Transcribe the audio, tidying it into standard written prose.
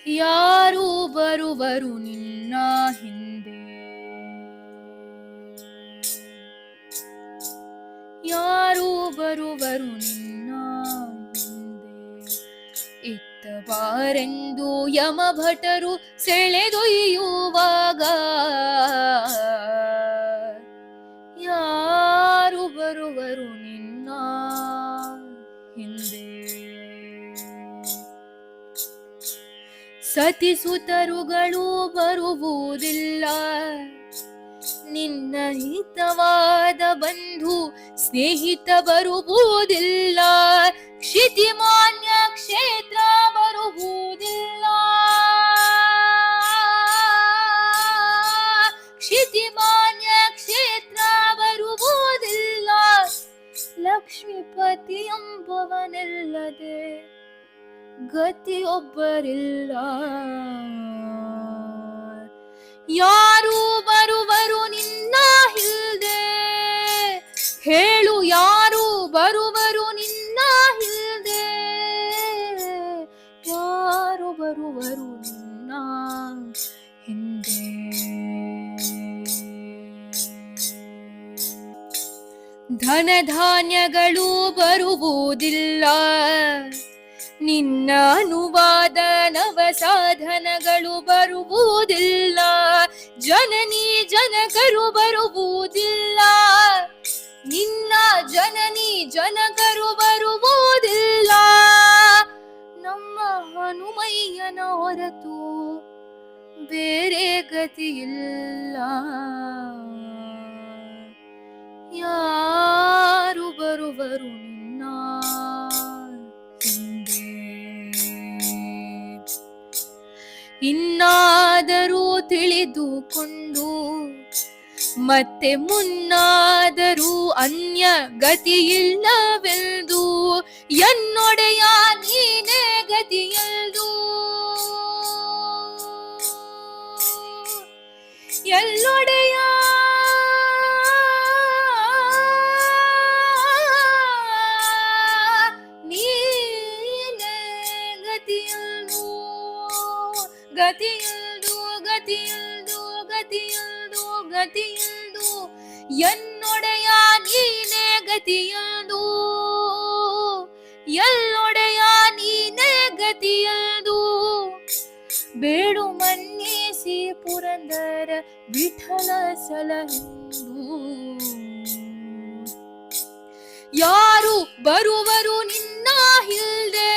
ಯಾರು ಬರುವರು ನಿನ್ನ ಹಿಂದೆ, ಯಾರು ಬರುವರು ನಿನ್ನ ಹಿಂದೆ. ಇತ್ತ ಬಾರೆಂದು ಯಮಭಟರು ಸೆಳೆದೊಯ್ಯುವಾಗ ಯಾರು ಬರುವರು ನಿನ್ನ ಹಿಂದೆ. ಸತಿಸುತರುಗಳು ಬರುವುದಿಲ್ಲ, ನಿನ್ನ ಹಿತವಾದ ಬಂಧು ಸ್ನೇಹಿತ ಬರುವುದಿಲ್ಲ, ಕ್ಷಿತಿಮಾನ್ಯ ಕ್ಷೇತ್ರ ಬರುವುದಿಲ್ಲ, ಕ್ಷಿತಿಮಾನ್ಯ ಕ್ಷೇತ್ರ ಬರುವುದಿಲ್ಲ. ಲಕ್ಷ್ಮೀಪತಿ ಎಂಬವನಿಲ್ಲದೆ ಗತಿಯೊಬ್ಬರಿಲ್ಲ. ಯಾರು ಬರುವರು ನಿನ್ನ ಹಿಂದೆ, ಹೇಳು ಯಾರು ಬರುವರು ನಿನ್ನ ಹಿಂದೆ, ಯಾರು ಬರುವರು ನಿನ್ನ ಹಿಂದೆ. ಧನಧಾನ್ಯಗಳು ಬರುವುದಿಲ್ಲ, ನಿನ್ನ ಅನುವಾದ ನವ ಸಾಧನಗಳು ಬರುವುದಿಲ್ಲ, ಜನನಿ ಜನಕರು ಬರುವುದಿಲ್ಲ, ನಿನ್ನ ಜನನಿ ಜನಕರು ಬರುವುದಿಲ್ಲ. ನಮ್ಮ ಹನುಮಯ್ಯನ ಹೊರತು ಬೇರೆ ಗತಿಯಿಲ್ಲ. ಯಾರು ಬರುವರು ನಿನ್ನ ಹಿಂದೆ. ಇನ್ನಾದರೂ ತಿಳಿದುಕೊಂಡು ಮತ್ತೆ ಮುನ್ನಾದರೂ ಅನ್ಯ ಗತಿಯಿಲ್ಲವೆಂದು, ಎನ್ನೊಡೆಯ ನೀನೇ ಗತಿಯಲ್ದು, ಎಲ್ಲೊಡೆಯ ನೀನೇ ಗತಿಯಲ್ದು, ಗತಿಯಲ್ದು ಗತಿಯಲ್ದು ಗತಿಯಲ್ದು ಗತಿಯಲ್ದು, ಎನ್ನೊಡೆಯ ನೀನೇ ಗತಿಯಲ್ದು, ಎಲ್ಲೊಡೆಯ ನೀನೇ ಗತಿಯಲ್ದು. ಬೇಡು ಮನ್ನಿಸಿ ಪುರಂದರ ವಿಠಲ ಸಲಹೆಂದು. ಯಾರು ಬರುವರು ನಿನ್ನ ಹಿಂದೆ,